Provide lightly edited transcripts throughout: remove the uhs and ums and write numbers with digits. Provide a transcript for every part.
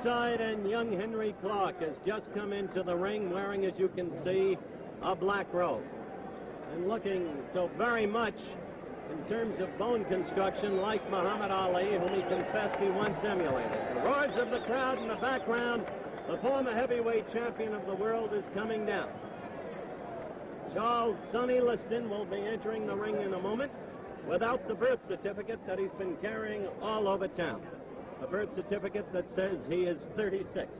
Side, and young Henry Clark has just come into the ring wearing, as you can see, a black robe and looking so very much in terms of bone construction like Muhammad Ali, whom he confessed he once emulated. The roars of the crowd in the background. The former heavyweight champion of the world is coming down. Charles Sonny Liston will be entering the ring in a moment without the birth certificate that he's been carrying all over town. A birth certificate that says he is 36.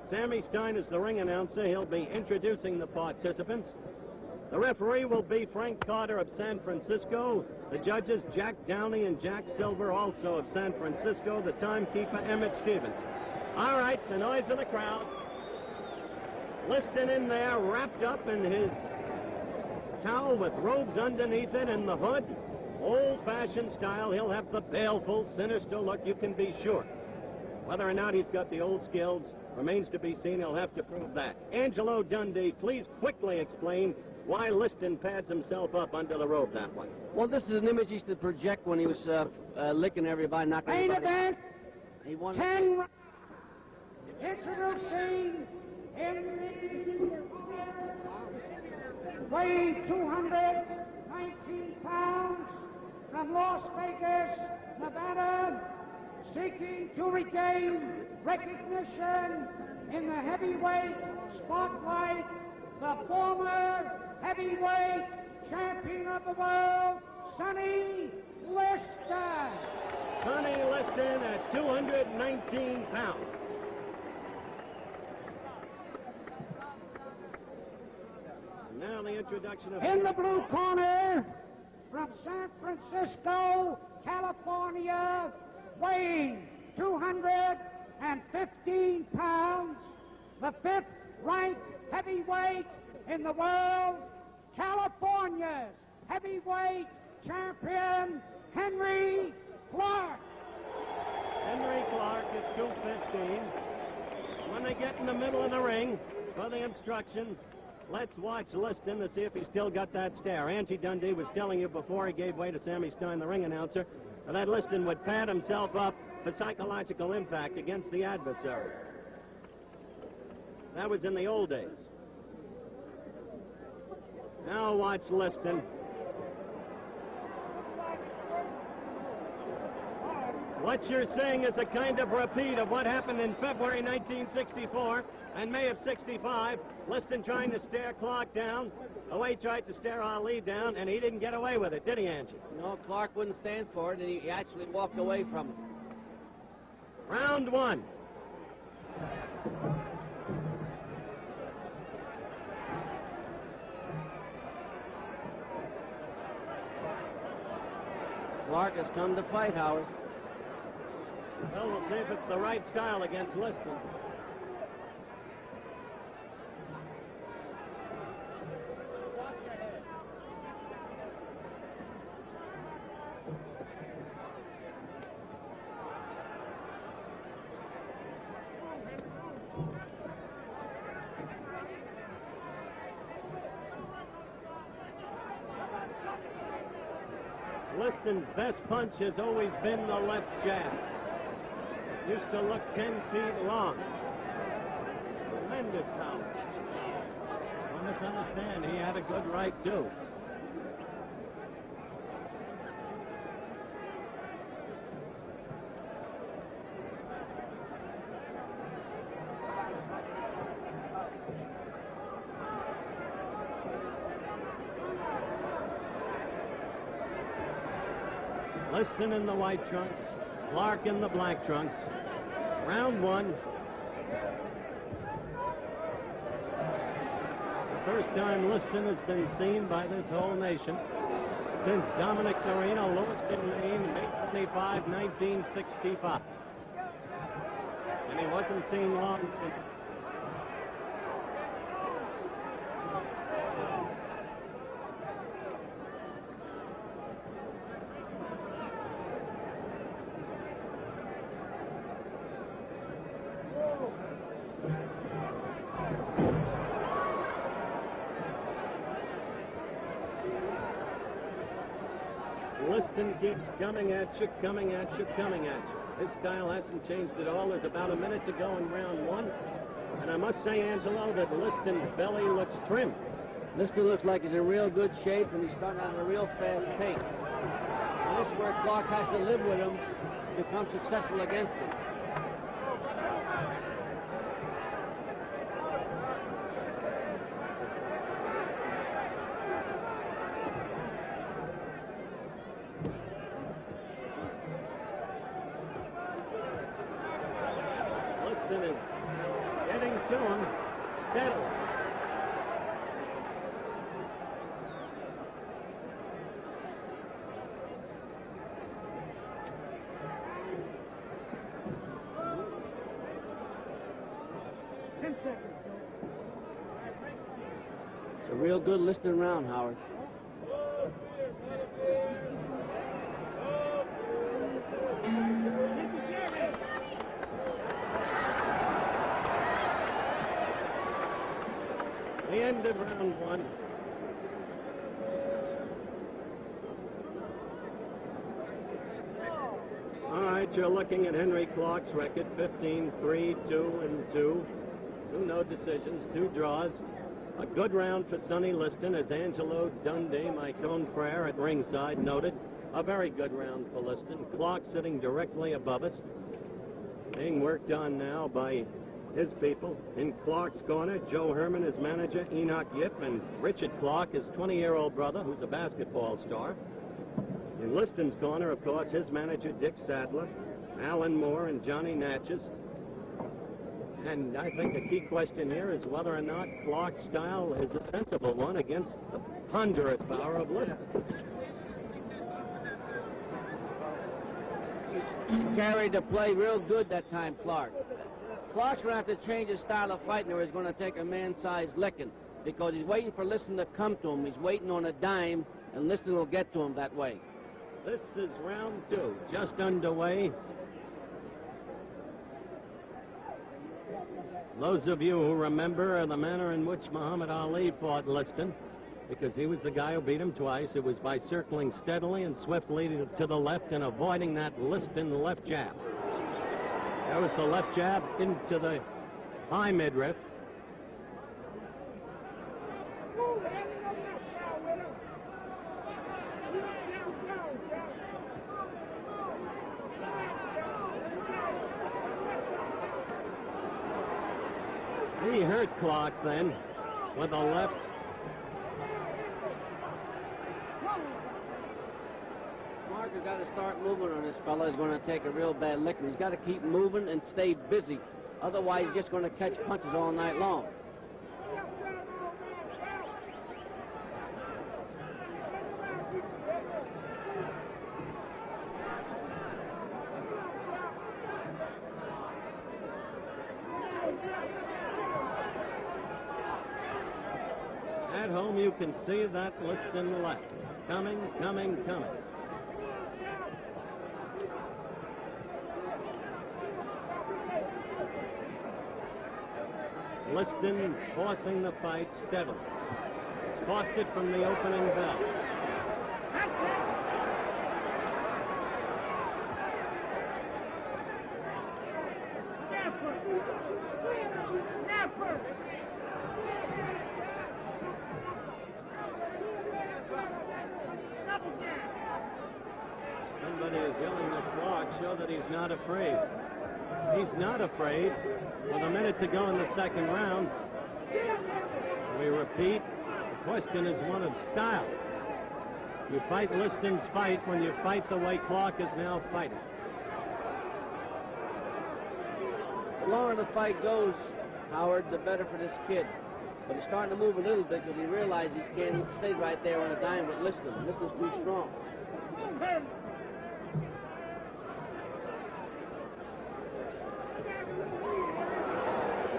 Sammy Stein is the ring announcer. He'll be introducing the participants. The referee will be Frank Carter of San Francisco. The judges, Jack Downey and Jack Silver, also of San Francisco. The timekeeper, Emmett Stevens. All right, the noise of the crowd. Liston in there, wrapped up in his towel with robes underneath it and the hood. Old-fashioned style. He'll have the baleful, sinister look, you can be sure. Whether or not he's got the old skills remains to be seen. He'll have to prove that. Angelo Dundee, please quickly explain why Liston pads himself up under the robe that way. Well, this is an image he used to project when he was licking everybody, knocking everybody. Main event, he won 10 rounds. Introducing weighing 219 pounds from Las Vegas, Nevada, seeking to regain recognition in the heavyweight spotlight, the former heavyweight champion of the world, Sonny Liston. Sonny Liston at 219 pounds. Now the introduction of... In the blue corner, from San Francisco, California, weighing 215 pounds, the fifth-ranked heavyweight in the world, California's heavyweight champion, Henry Clark. Henry Clark at 215. When they get in the middle of the ring for the instructions, let's watch Liston to see if he's still got that stare. Angie Dundee was telling you before he gave way to Sammy Stein, the ring announcer, that Liston would pad himself up for psychological impact against the adversary. That was in the old days. Now watch Liston. What you're seeing is a kind of repeat of what happened in February 1964 and May of 65. Liston trying to stare Clark down. The way he tried to stare Ali down, and he didn't get away with it, did he, Angie? No, Clark wouldn't stand for it, and he actually walked away from it. Round one. Clark has come to fight, Howard. Well, we'll see if it's the right style against Liston. Liston's best punch has always been the left jab. Used to look 10 feet long. Tremendous power. Don't misunderstand, he had a good right, too. Liston in the white trunks, Clark in the black trunks. Round one. The first time Liston has been seen by this whole nation since Dominic's Arena, Lewiston, Maine, May 25, 1965. And he wasn't seen long. Liston keeps coming at you, coming at you, coming at you. His style hasn't changed at all. There's about a minute to go in round one. And I must say, Angelo, that Liston's belly looks trim. Liston looks like he's in real good shape, and he's starting out at a real fast pace. And this is where Clark has to live with him to become successful against him. Liston is getting to him steadily. It's a real good Liston round, Howard. The end of round one. All right, you're looking at Henry Clark's record, 15-3, 2-2. 2 no decisions, 2 draws. A good round for Sonny Liston, as Angelo Dundee, my confrere at ringside, noted. A very good round for Liston. Clark sitting directly above us, being worked on now by his people. In Clark's corner, Joe Herman, his manager, Enoch Yip, and Richard Clark, his 20-year-old brother, who's a basketball star. In Liston's corner, of course, his manager, Dick Sadler, Alan Moore, and Johnny Natchez. And I think a key question here is whether or not Clark's style is a sensible one against the ponderous power of Liston. Carried the play real good that time, Clark. Clark's going to have to change his style of fighting, or he's going to take a man-sized licking, because he's waiting for Liston to come to him. He's waiting on a dime, and Liston will get to him that way. This is round 2, just underway. Those of you who remember the manner in which Muhammad Ali fought Liston, because he was the guy who beat him twice, it was by circling steadily and swiftly to the left and avoiding that Liston left jab. There was the left jab into the high midriff. He hurt Clark then with a left. Clark has got to start moving on this fella. He's going to take a real bad licking. He's got to keep moving and stay busy. Otherwise, he's just going to catch punches all night long. At home, you can see that Liston left. Coming, coming, coming. Liston forcing the fight steadily. He's forced it from the opening bell. Somebody is yelling at Clark, show that he's not afraid. He's not afraid. With a minute to go in the second round, we repeat, the question is one of style. You fight Liston's fight when you fight the way Clark is now fighting. The longer the fight goes, Howard, the better for this kid. But he's starting to move a little bit because he realizes he can't stay right there on a dime with Liston. Liston's too strong.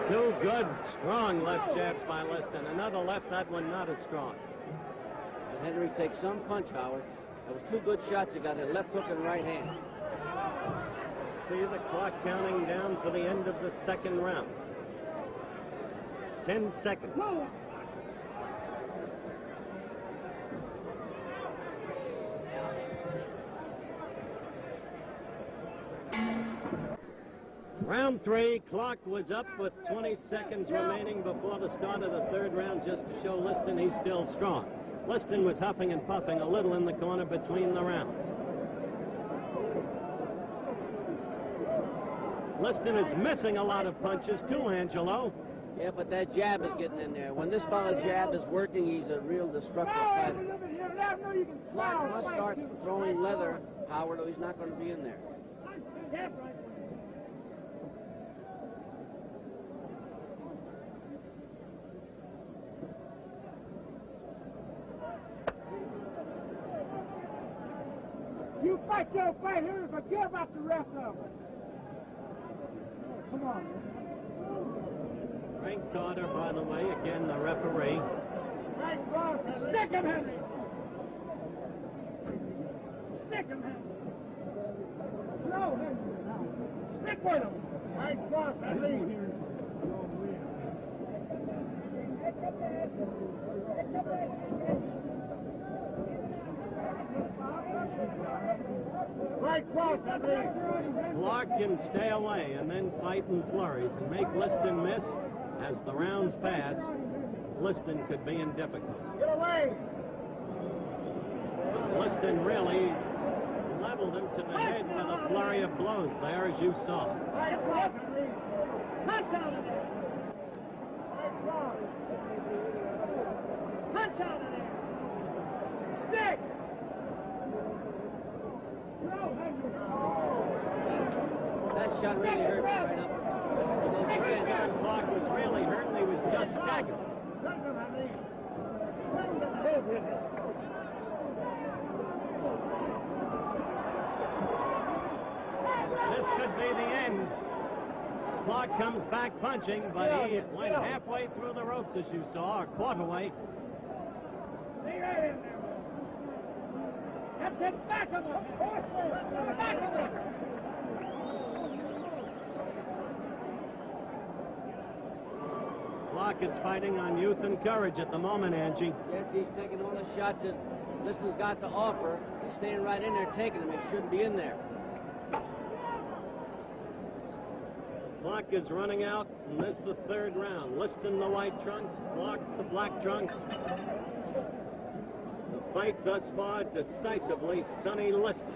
Two good, strong left jabs by Liston. Another left, that one not as strong. And Henry takes some punch, Howard. That was 2 good shots. He got a left hook and right hand. See the clock counting down for the end of the second round. 10 seconds. Round 3, clock was up with 20 seconds remaining before the start of the third round, just to show Liston he's still strong. Liston was huffing and puffing a little in the corner between the rounds. Liston is missing a lot of punches too, Angelo. Yeah, but that jab is getting in there. When this fellow jab is working, he's a real destructive fighter. Clark must start throwing leather, Howard, or he's not going to be in there. You fight your fight here and forget about the rest of them. Come on. Frank Carter, by the way, again the referee. Stick him, Henry. Stick him, Henry. No, Henry. Stick with him. Right cross, Henry. Right cross, Henry. Clark can stay away and then fight in flurries and make Liston miss. As the rounds pass, Liston could be in difficulty. Get away. Liston really leveled him to the head with a flurry of blows there, as you saw. Right cross, Henry. Punch out of there. Right cross. Punch out of there. Stick. That shot really hurt me right up. Clark was really hurt and he was just staggered. This could be the end. Clark comes back punching, but he went halfway through the ropes, as you saw, or quarter way. Stay right in there. That's it. Back of him. Back of him. Clark is fighting on youth and courage at the moment, Angie. Yes, he's taking all the shots that Liston's got to offer. He's staying right in there taking them. He shouldn't be in there. Clark is running out, and this is the third round. Liston the white trunks, Clark the black trunks. The fight thus far decisively Sonny Liston.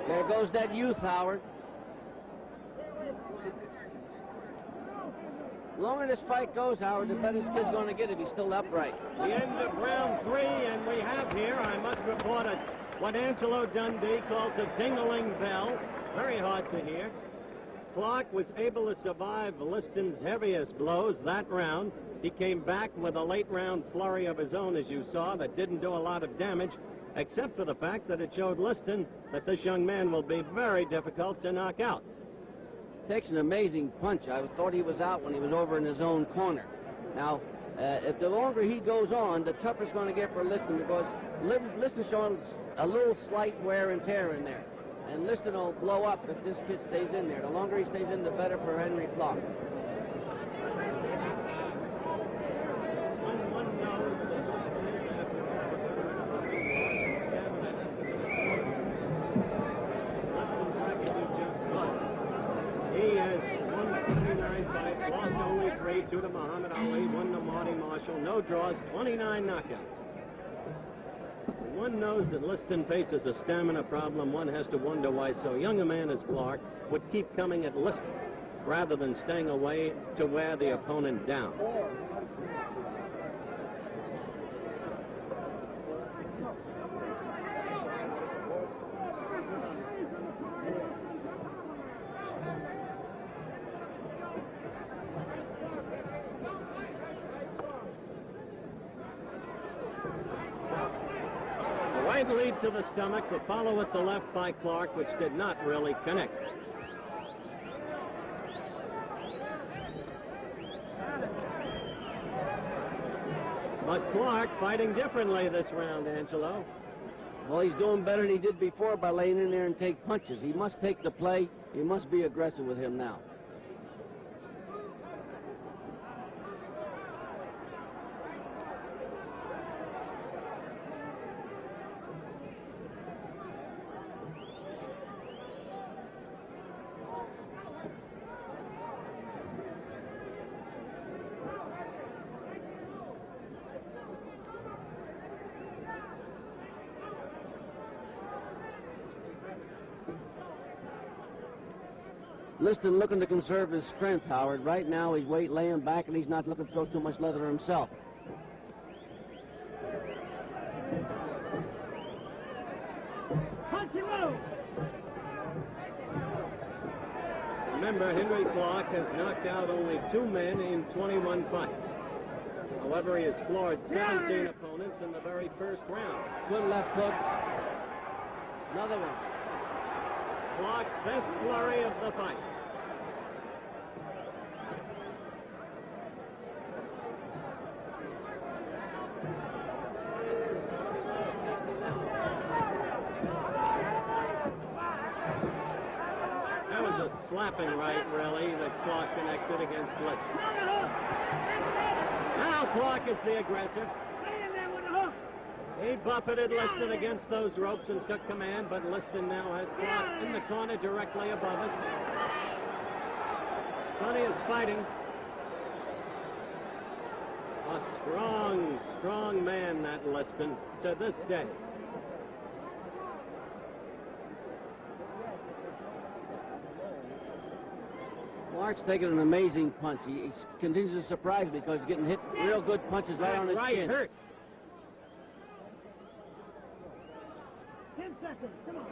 There goes that youth, Howard. The longer this fight goes, Howard, the better this kid's going to get if he's still upright. The end of round 3, and we have here, I must report it, what Angelo Dundee calls a ding-a-ling bell. Very hard to hear. Clark was able to survive Liston's heaviest blows that round. He came back with a late round flurry of his own, as you saw, that didn't do a lot of damage, except for the fact that it showed Liston that this young man will be very difficult to knock out. Takes an amazing punch. I thought he was out when he was over in his own corner. Now, if the longer he goes on, the tougher it's going to get for Liston, because Liston shows a little slight wear and tear in there. And Liston will blow up if this kid stays in there. The longer he stays in, the better for Henry Clark. He has won 29 fights, lost only 3, 2 to Muhammad Ali, 1 to Marty Marshall, no draws, 29 knockouts. One knows that Liston faces a stamina problem. One has to wonder why so young a man as Clark would keep coming at Liston rather than staying away to wear the opponent down. Right lead to the stomach, the follow with the left by Clark, which did not really connect. But Clark fighting differently this round, Angelo. Well, he's doing better than he did before by laying in there and take punches. He must take the play. He must be aggressive with him now. Liston looking to conserve his strength, Howard. Right now he's laying back and he's not looking to throw too much leather himself. Punch and roll. Remember, Henry Clark has knocked out only 2 men in 21 fights. However, he has floored 17 opponents in the very first round. Good left hook. Another one. Clark's best flurry of the fight. That was a slapping right, really, that Clark connected against Liston. Now Clark is the aggressor. He buffeted Liston against those ropes and took command, but Liston now has Clark in the corner directly above us. Sonny is fighting. A strong, strong man, that Liston, to this day. Clark's taking an amazing punch. He continues to surprise me because he's getting hit real good punches right on his chin. Hurt. 10 seconds. Come on.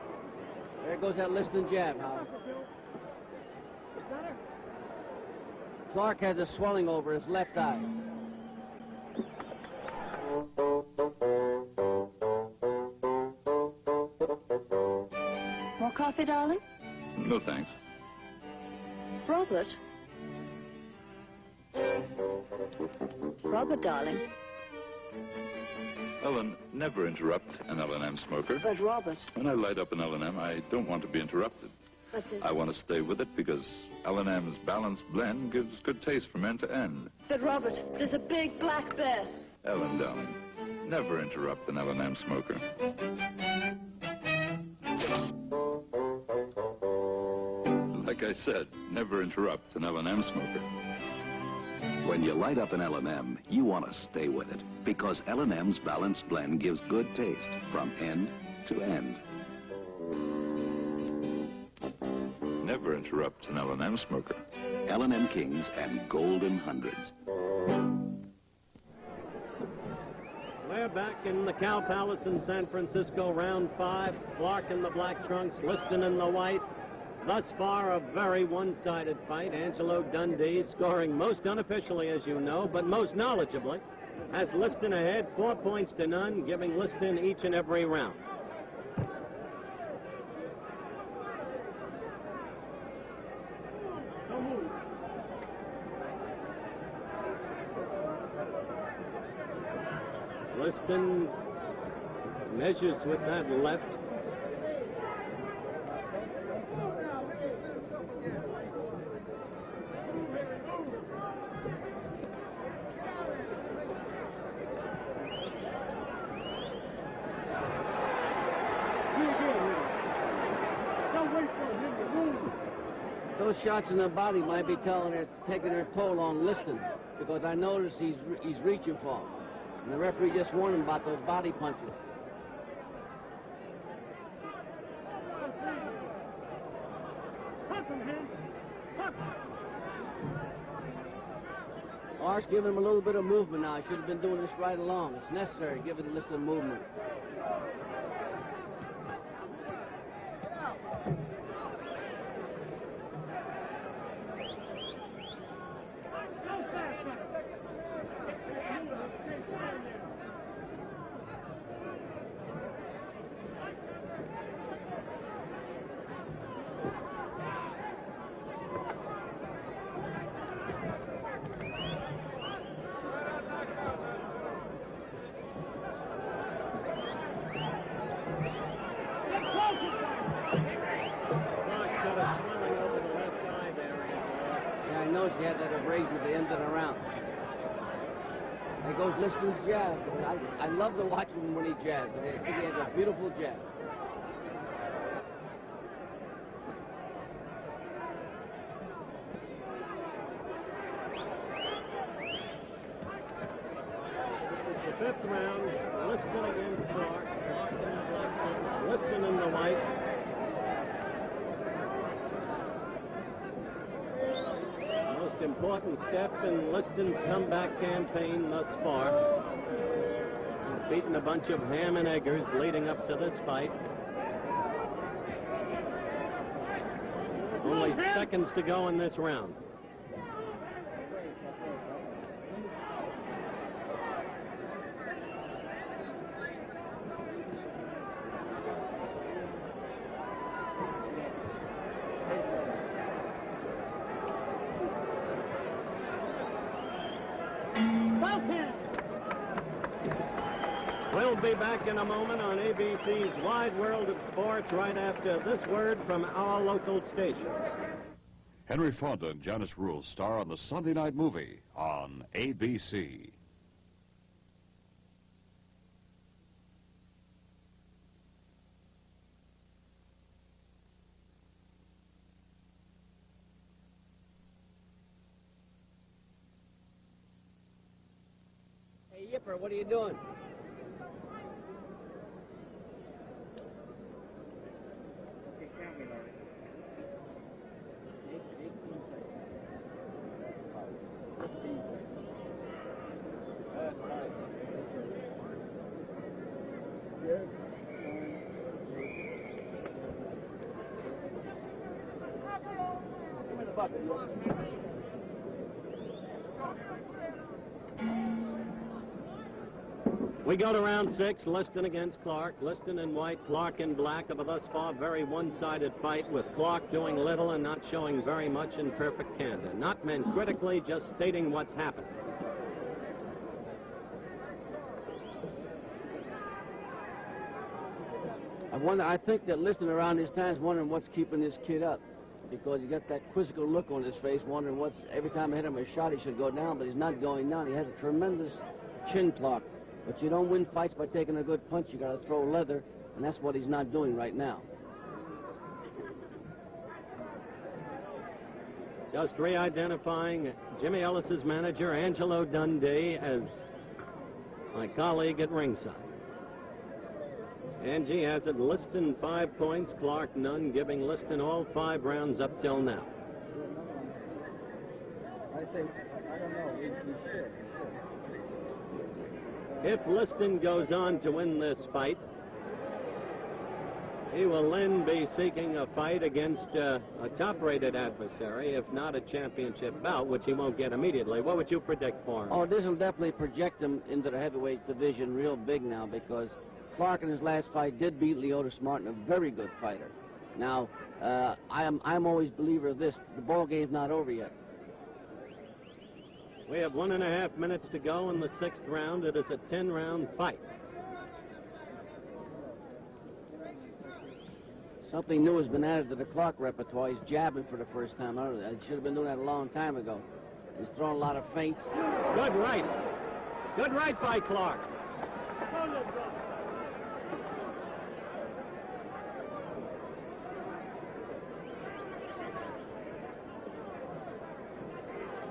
There goes that Liston jab, Howard. Clark has a swelling over his left eye. More coffee, darling? No, thanks. Robert? Robert, darling. Ellen, never interrupt an L&M smoker. But Robert... When I light up an L&M, I don't want to be interrupted. But this... I want to stay with it because L&M's balanced blend gives good taste from end to end. But Robert, there's a big black bear. Ellen, darling, never interrupt an L&M smoker. Like I said, never interrupt an L&M smoker. When you light up an L&M, you want to stay with it because L&M's balanced blend gives good taste from end to end. Never interrupt an L&M smoker. L&M Kings and Golden Hundreds. We're back in the Cow Palace in San Francisco, round 5. Clark in the black trunks, Liston in the white. Thus far, a very one-sided fight. Angelo Dundee scoring most unofficially, as you know, but most knowledgeably, has Liston ahead, 4 points to none, giving Liston each and every round. Liston measures with that left. Those shots in the body might be taking their toll on Liston because I noticed he's reaching for him. And the referee just warned him about those body punches. Clark's giving him a little bit of movement now. He should have been doing this right along. It's necessary, giving Liston movement. He had that abrasion at the end of the round. There goes Liston's jab. I love to watch him when he jabs. I think he has a beautiful jab. This is the 5th round. Liston against Clark. Clark in the black trunks, Liston in the white. important step in Liston's comeback campaign thus far. He's beaten a bunch of ham and eggers leading up to this fight. Only seconds to go in this round. We'll be back in a moment on ABC's Wide World of Sports right after this word from our local station. Henry Fonda and Janice Rule star on the Sunday night movie on ABC. Hey, Yipper, what are you doing? We go to round 6, Liston against Clark. Liston in white, Clark in black, of a thus far very one-sided fight, with Clark doing little and not showing very much in perfect candor. Not meant critically, just stating what's happened. I think that Liston around this time is wondering what's keeping this kid up, because he got that quizzical look on his face, wondering what's, every time I hit him a shot, he should go down, but he's not going down. He has a tremendous chin clock. But you don't win fights by taking a good punch. You got to throw leather, and that's what he's not doing right now. Just re-identifying Jimmy Ellis's manager, Angelo Dundee, as my colleague at ringside. Angie has it, Liston 5 points, Clark none, giving Liston all 5 rounds up till now. I don't know. We should. If Liston goes on to win this fight, he will then be seeking a fight against a top-rated adversary, if not a championship bout, which he won't get immediately. What would you predict for him? Oh, this will definitely project him into the heavyweight division real big now, because Clark in his last fight did beat Leotis Martin, a very good fighter. Now, I'm always a believer of this. The ball game's not over yet. We have 1.5 minutes to go in the 6th round. It is a 10-round fight. Something new has been added to the Clark repertoire. He's jabbing for the first time. I should have been doing that a long time ago. He's throwing a lot of feints. Good right. Good right by Clark.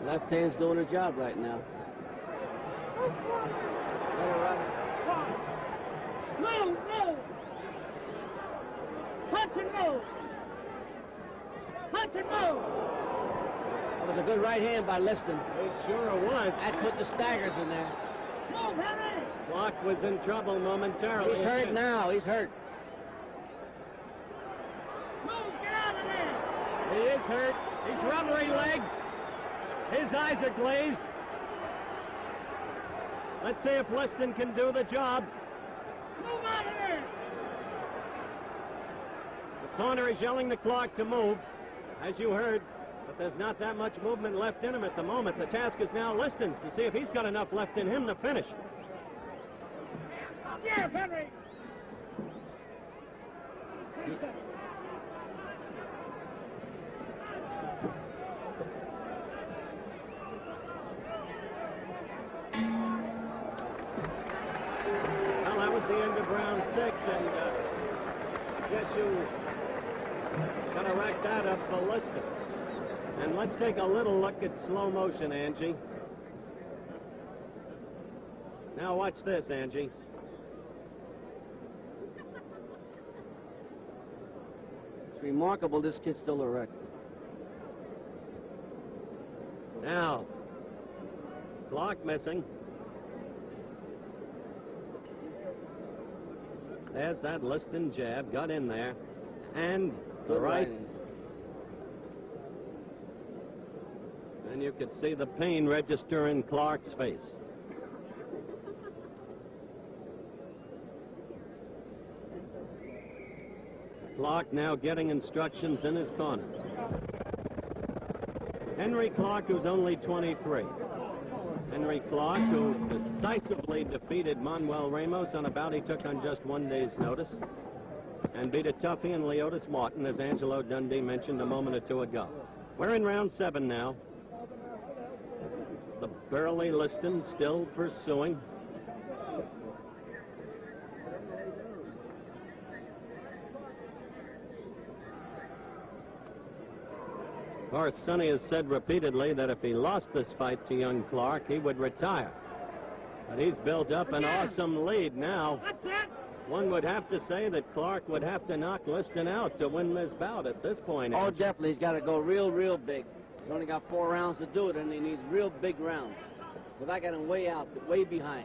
Left hand's doing her job right now. Move, move. Punch and move. Punch and move. That was a good right hand by Liston. It sure was. That put the staggers in there. Move, Henry. Clark was in trouble momentarily. He's hurt now. He's hurt. Move, get out of there. He is hurt. He's rubbery-legged. His eyes are glazed. Let's see if Liston can do the job. Move out of there. The corner is yelling to Clark to move, as you heard, but there's not that much movement left in him at the moment. The task is now Liston's to see if he's got enough left in him to finish. Yes, Henry. Well, that was the end of round 6, and I guess you got to rack that up for Liston. And let's take a little look at slow motion, Angie. Now watch this, Angie. It's remarkable this kid's still erect. Now, Clark missing. There's that Liston jab, got in there. And the Good right. riding. And you could see the pain register in Clark's face. Clark now getting instructions in his corner. Henry Clark, who's only 23. Henry Clark, who decisively defeated Manuel Ramos on a bout he took on just 1 day's notice, and beat a toughie in Leotis Martin, as Angelo Dundee mentioned a moment or two ago. We're in round 7 now. The burly Liston still pursuing. Of course, Sonny has said repeatedly that if he lost this fight to young Clark, he would retire. But he's built up an awesome lead now. That's it. One would have to say that Clark would have to knock Liston out to win this bout at this point. Oh, definitely. He's got to go real big. He's only got 4 rounds to do it, and he needs real big rounds. But I got him way out, way behind.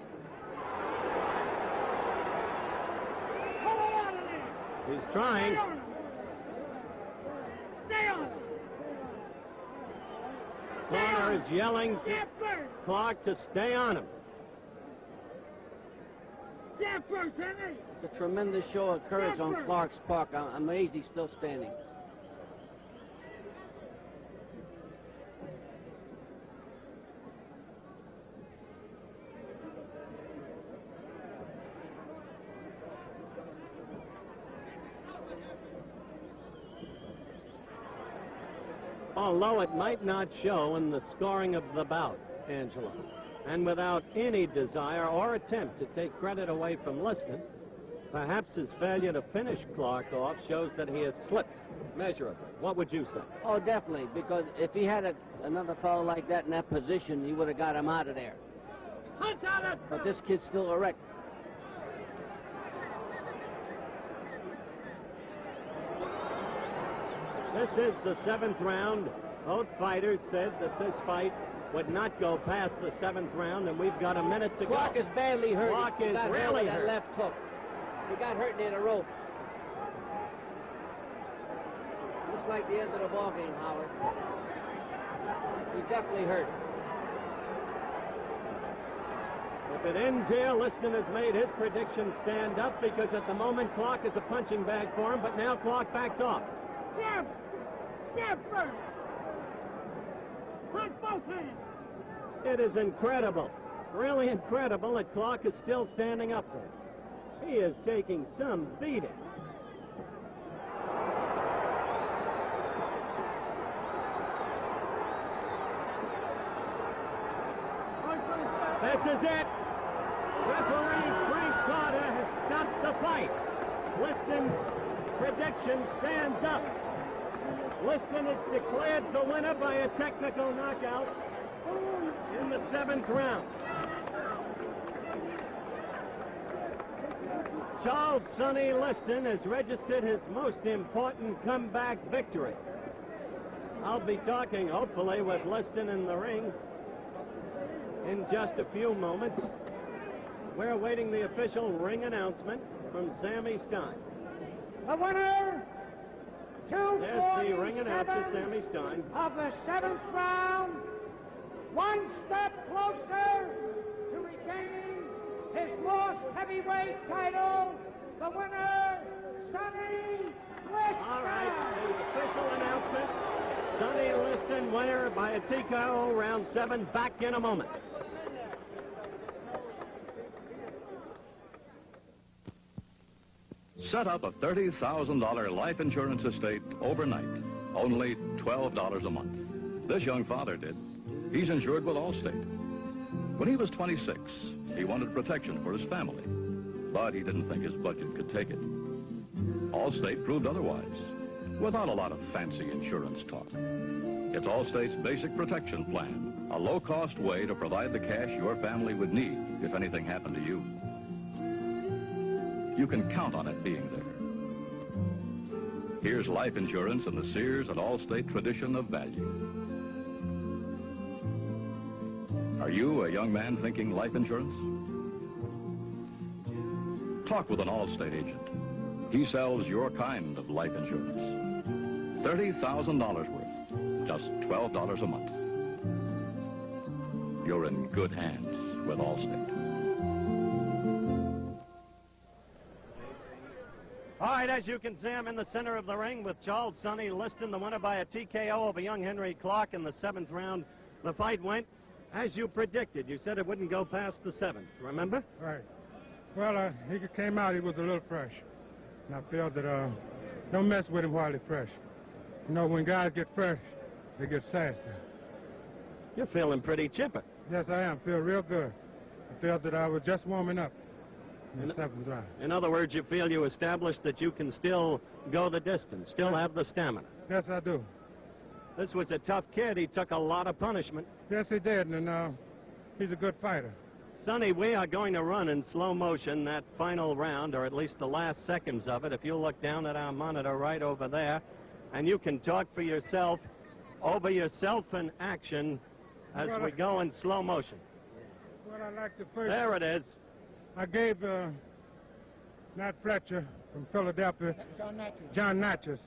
Pull it out of there. He's trying. Stay on him. Stay on him. Corner is yelling to Jab first. Clark to stay on him. Jab first, Henry. It's a tremendous show of courage on Clark's part. I'm amazed he's still standing. Although it might not show in the scoring of the bout, Angelo. And without any desire or attempt to take credit away from Liston, perhaps his failure to finish Clark off shows that he has slipped measurably. What would you say? Oh, definitely, because if he had another fellow like that in that position, he would have got him out of there. Punch out of But this kid's still erect. This is the 7th round. Both fighters said that this fight would not go past the 7th round, and we've got a minute to Clark go. is badly hurt. Clark He is got really hurt with that hurt. left hook. He got hurt near the ropes. Looks like the end of the ball game, Howard. He's definitely hurt. If it ends here, Liston has made his prediction stand up because at the moment Clark is a punching bag for him, but now Clark backs off. Jab. Jab first. Punch both hands. It is incredible, really incredible that Clark is still standing up there. He is taking some beating. This is it. Referee Frank Carter has stopped the fight. Liston's prediction stands up. Liston is declared the winner by a technical knockout in the 7th round. Charles Sonny Liston has registered his most important comeback victory. I'll be talking, hopefully, with Liston in the ring in just a few moments. We're awaiting the official ring announcement from Sammy Stein. The winner, There's the ring announcer, 247 Sammy Stein. of the 7th round, one step closer to regaining his lost heavyweight title. The winner, Sonny Liston. All right, the official announcement. Sonny Liston, winner by a TKO, round 7. Back in a moment. Set up a $30,000 life insurance estate overnight. Only $12 a month. This young father did. He's insured with Allstate. When he was 26, he wanted protection for his family, but he didn't think his budget could take it. Allstate proved otherwise, without a lot of fancy insurance talk. It's Allstate's basic protection plan, a low-cost way to provide the cash your family would need if anything happened to you. You can count on it being there. Here's life insurance in the Sears and Allstate tradition of value. Are you a young man thinking life insurance? Talk with an Allstate agent. He sells your kind of life insurance. $30,000 worth, just $12 a month. You're in good hands with Allstate. All right, as you can see, I'm in the center of the ring with Charles Sonny Liston, the winner by a TKO over young Henry Clark in the 7th round. The fight went as you predicted. You said it wouldn't go past the 7th, remember? Right. Well, he came out, he was a little fresh. And I felt that don't mess with him while he's fresh. You know, when guys get fresh, they get sassy. You're feeling pretty chipper. Yes, I am. Feel real good. I felt that I was just warming up in the 7th round. In other words, you feel you established that you can still go the distance, still have the stamina. Yes, I do. This was a tough kid. He took a lot of punishment. Yes, he did, and he's a good fighter. Sonny, we are going to run in slow motion that final round, or at least the last seconds of it. If you look down at our monitor right over there, and you can talk for yourself, over yourself in action as we go in slow motion. Well, I like the first. There it is. I gave Nat Fletcher from Philadelphia, John Natchez.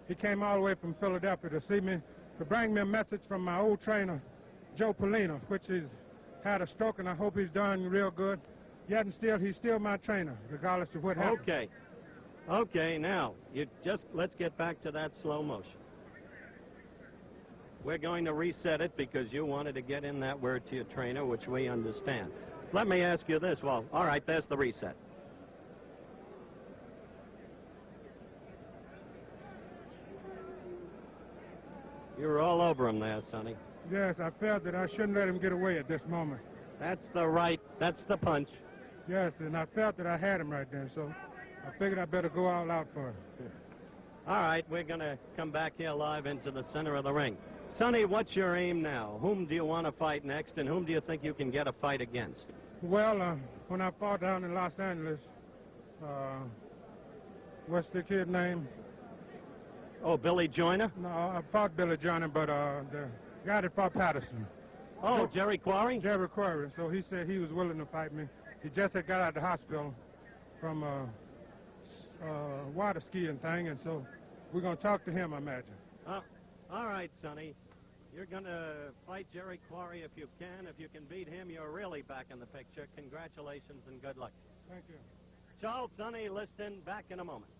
He came all the way from Philadelphia to see me, to bring me a message from my old trainer, Joe Polino, which he's had a stroke, and I hope he's done real good. Yet and still, he's still my trainer, regardless of what happens. Okay. Okay, now, let's get back to that slow motion. We're going to reset it because you wanted to get in that word to your trainer, which we understand. Let me ask you this. Well, all right, there's the reset. You were all over him there, Sonny. Yes, I felt that I shouldn't let him get away at this moment. That's that's the punch. Yes, and I felt that I had him right there, so I figured I better go all out for him. All right, we're going to come back here live into the center of the ring. Sonny, what's your aim now? Whom do you want to fight next, and whom do you think you can get a fight against? Well, when I fought down in Los Angeles, what's the kid's name? Oh, Billy Joyner? No, I fought Billy Joyner, but the guy that fought Patterson. Oh, Jerry Quarry? Jerry Quarry. So he said he was willing to fight me. He just had got out of the hospital from water skiing thing, and so we're going to talk to him, I imagine. All right, Sonny. You're going to fight Jerry Quarry if you can. If you can beat him, you're really back in the picture. Congratulations and good luck. Thank you. Charles Sonny Liston, back in a moment.